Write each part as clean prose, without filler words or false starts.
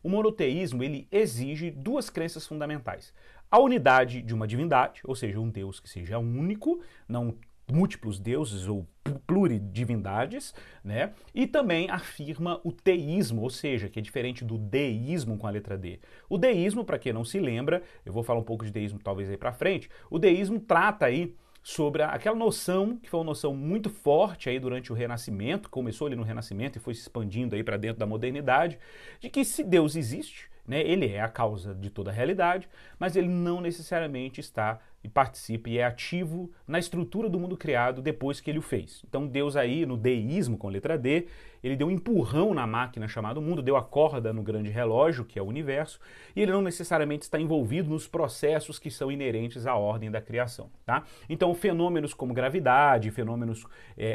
O monoteísmo ele exige duas crenças fundamentais. A unidade de uma divindade, ou seja, um Deus que seja único, não múltiplos deuses ou pluridivindades, né? E também afirma o teísmo, ou seja, que é diferente do deísmo com a letra D. O deísmo, para quem não se lembra, eu vou falar um pouco de deísmo talvez aí para frente, o deísmo trata aí sobre aquela noção, que foi uma noção muito forte aí durante o Renascimento, começou ali no Renascimento e foi se expandindo aí para dentro da modernidade, de que se Deus existe, né, ele é a causa de toda a realidade, mas ele não necessariamente está e participa e é ativo na estrutura do mundo criado depois que ele o fez. Então Deus aí, no deísmo com a letra D, ele deu um empurrão na máquina chamada mundo, deu a corda no grande relógio, que é o universo, e ele não necessariamente está envolvido nos processos que são inerentes à ordem da criação. Tá? Então fenômenos como gravidade, fenômenos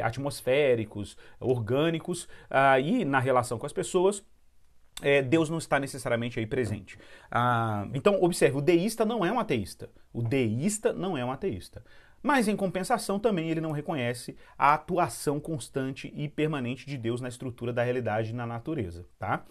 atmosféricos, orgânicos, e na relação com as pessoas, Deus não está necessariamente aí presente. Então, observe, o deísta não é um ateísta. O deísta não é um ateísta. Mas, em compensação, também ele não reconhece a atuação constante e permanente de Deus na estrutura da realidade e na natureza. Tá?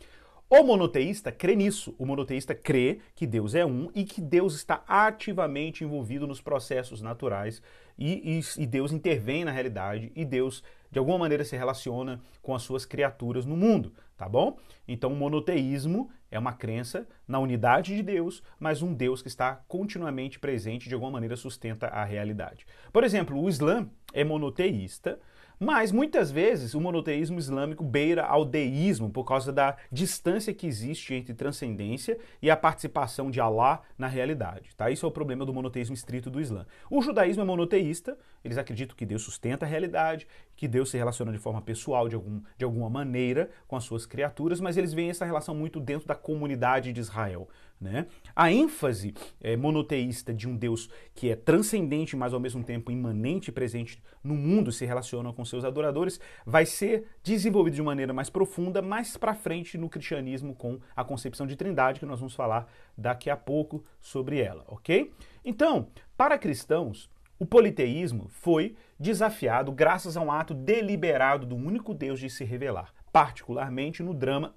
O monoteísta crê nisso. O monoteísta crê que Deus é um e que Deus está ativamente envolvido nos processos naturais e Deus intervém na realidade e Deus, de alguma maneira, se relaciona com as suas criaturas no mundo, tá bom? Então, o monoteísmo é uma crença na unidade de Deus, mas um Deus que está continuamente presente, de alguma maneira sustenta a realidade. Por exemplo, o Islã é monoteísta, mas muitas vezes o monoteísmo islâmico beira ao deísmo por causa da distância que existe entre transcendência e a participação de Allah na realidade. Tá? Isso é o problema do monoteísmo estrito do Islã. O judaísmo é monoteísta, eles acreditam que Deus sustenta a realidade, que Deus se relaciona de forma pessoal, de alguma maneira, com as suas criaturas, mas eles veem essa relação muito dentro da comunidade de Israel. Né? A ênfase monoteísta de um Deus que é transcendente, mas ao mesmo tempo imanente e presente no mundo, se relaciona com seus adoradores, vai ser desenvolvido de maneira mais profunda, mais para frente no cristianismo com a concepção de trindade, que nós vamos falar daqui a pouco sobre ela, ok? Então, para cristãos, o politeísmo foi desafiado graças a um ato deliberado do único Deus de se revelar, particularmente no drama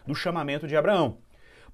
do chamamento de Abraão,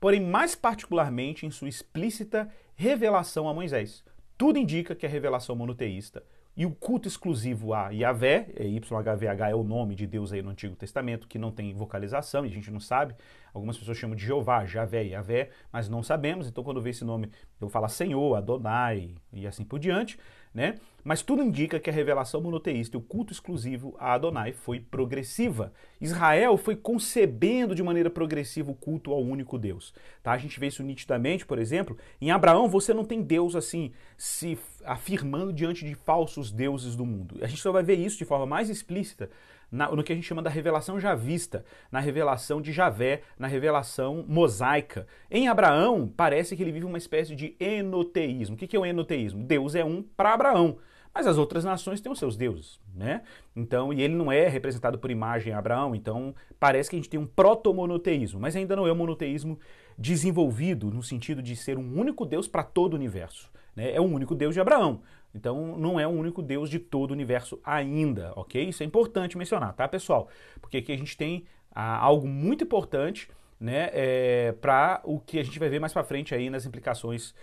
porém mais particularmente em sua explícita revelação a Moisés. Tudo indica que a revelação monoteísta e o culto exclusivo a Yahvé, YHVH é o nome de Deus aí no Antigo Testamento, que não tem vocalização e a gente não sabe. Algumas pessoas chamam de Jeová, Javé, Yahvé, mas não sabemos. Então quando vê esse nome, eu vou falar Senhor, Adonai e assim por diante, né? Mas tudo indica que a revelação monoteísta e o culto exclusivo a Adonai foi progressiva. Israel foi concebendo de maneira progressiva o culto ao único Deus. Tá? A gente vê isso nitidamente, por exemplo, em Abraão você não tem Deus assim se afirmando diante de falsos deuses do mundo. A gente só vai ver isso de forma mais explícita no que a gente chama da revelação javista, na revelação de Javé, na revelação mosaica. Em Abraão, parece que ele vive uma espécie de enoteísmo. O que é o enoteísmo? Deus é um para Abraão, mas as outras nações têm os seus deuses, né? Então, e ele não é representado por imagem em Abraão, então parece que a gente tem um proto-monoteísmo, mas ainda não é um monoteísmo desenvolvido no sentido de ser um único Deus para todo o universo. Né? É um único Deus de Abraão, então não é um único Deus de todo o universo ainda, ok? Isso é importante mencionar, tá, pessoal? Porque aqui a gente tem algo muito importante, né, para o que a gente vai ver mais para frente aí nas implicações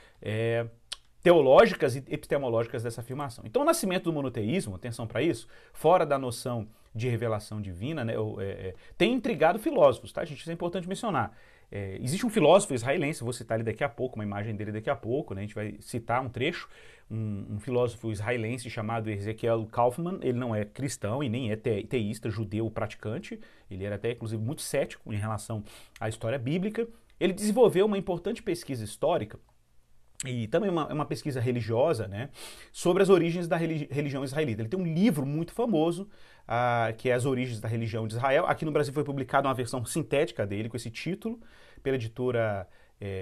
teológicas e epistemológicas dessa afirmação. Então o nascimento do monoteísmo, atenção para isso, fora da noção de revelação divina, né, tem intrigado filósofos, tá, gente? Isso é importante mencionar. Existe um filósofo israelense, vou citar ele daqui a pouco, uma imagem dele daqui a pouco, né, a gente vai citar um trecho, um filósofo israelense chamado Ezekiel Kaufman. Ele não é cristão e nem é teísta, judeu praticante, ele era até inclusive muito cético em relação à história bíblica. Ele desenvolveu uma importante pesquisa histórica e também uma pesquisa religiosa, né, sobre as origens da religião israelita. Ele tem um livro muito famoso, que é As Origens da Religião de Israel. Aqui no Brasil foi publicada uma versão sintética dele com esse título, pela editora,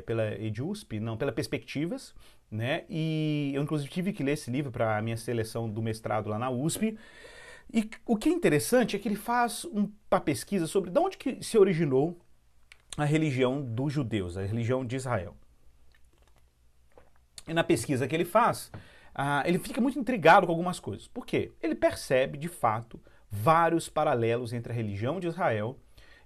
pela EDUSP, não, pela Perspectivas, né, e eu inclusive tive que ler esse livro para a minha seleção do mestrado lá na USP. E o que é interessante é que ele faz uma pesquisa sobre de onde que se originou a religião dos judeus, a religião de Israel. E na pesquisa que ele faz, ele fica muito intrigado com algumas coisas. Por quê? Ele percebe, de fato, vários paralelos entre a religião de Israel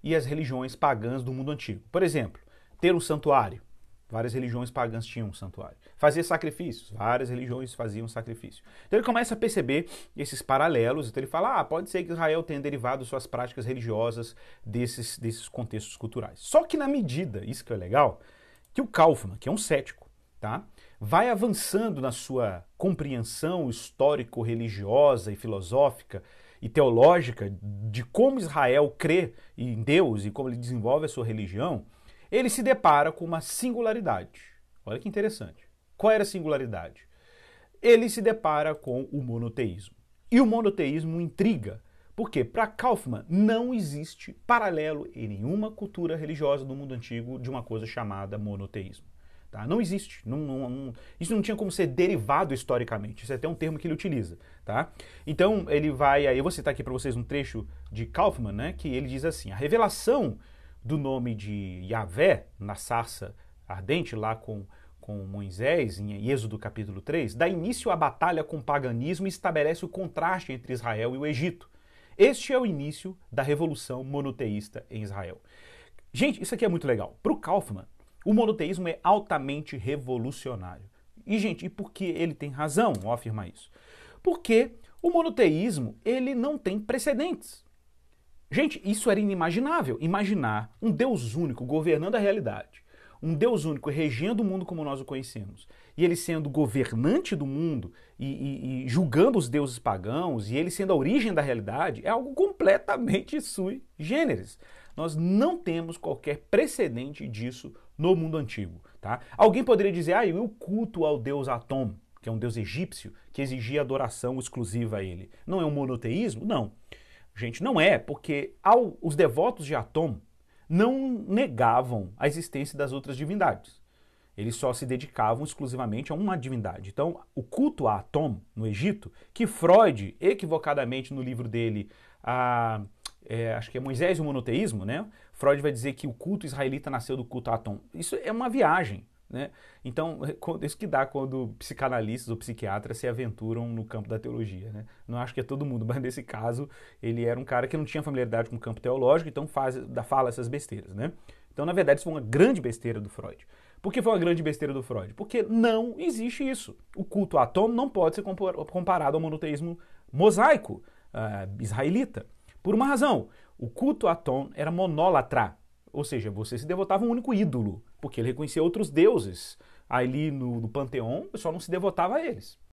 e as religiões pagãs do mundo antigo. Por exemplo, ter um santuário. Várias religiões pagãs tinham um santuário. Fazer sacrifícios. Várias religiões faziam sacrifício. Então ele começa a perceber esses paralelos. Então ele fala, pode ser que Israel tenha derivado suas práticas religiosas desses contextos culturais. Só que na medida, isso que é legal, que o Kaufmann, que é um cético, tá, vai avançando na sua compreensão histórico-religiosa e filosófica e teológica de como Israel crê em Deus e como ele desenvolve a sua religião, ele se depara com uma singularidade. Olha que interessante. Qual era a singularidade? Ele se depara com o monoteísmo. E o monoteísmo intriga, porque para Kaufmann não existe paralelo em nenhuma cultura religiosa do mundo antigo de uma coisa chamada monoteísmo. Tá? Não existe. Isso não tinha como ser derivado historicamente. Isso é até um termo que ele utiliza. Tá? Então ele vai... Eu vou citar aqui para vocês um trecho de Kaufmann, né, que ele diz assim, a revelação do nome de Yahvé na sarça ardente, lá com Moisés, em Êxodo capítulo 3, dá início à batalha com o paganismo e estabelece o contraste entre Israel e o Egito. Este é o início da revolução monoteísta em Israel. Gente, isso aqui é muito legal. Para o Kaufmann, o monoteísmo é altamente revolucionário. E, gente, e por que ele tem razão ao afirmar isso? Porque o monoteísmo, ele não tem precedentes. Gente, isso era inimaginável. Imaginar um Deus único governando a realidade, um Deus único regendo o mundo como nós o conhecemos, e ele sendo governante do mundo e julgando os deuses pagãos, e ele sendo a origem da realidade, é algo completamente sui generis. Nós não temos qualquer precedente disso no mundo antigo. Tá? Alguém poderia dizer, e o culto ao deus Atom, que é um deus egípcio, que exigia adoração exclusiva a ele. Não é um monoteísmo? Não. Gente, não é, porque os devotos de Atom não negavam a existência das outras divindades. Eles só se dedicavam exclusivamente a uma divindade. Então, o culto a Atom, no Egito, que Freud, equivocadamente no livro dele, acho que é Moisés e o Monoteísmo, né? Freud vai dizer que o culto israelita nasceu do culto a Atom. Isso é uma viagem. Né? Então, isso que dá quando psicanalistas ou psiquiatras se aventuram no campo da teologia. Né? Não acho que é todo mundo, mas nesse caso ele era um cara que não tinha familiaridade com o campo teológico, então fala essas besteiras. Né? Então, na verdade, isso foi uma grande besteira do Freud. Por que foi uma grande besteira do Freud? Porque não existe isso. O culto a Atom não pode ser comparado ao monoteísmo mosaico israelita. Por uma razão, o culto a Atom era monólatra. Ou seja, você se devotava a um único ídolo, porque ele reconhecia outros deuses ali no panteão, só não se devotava a eles.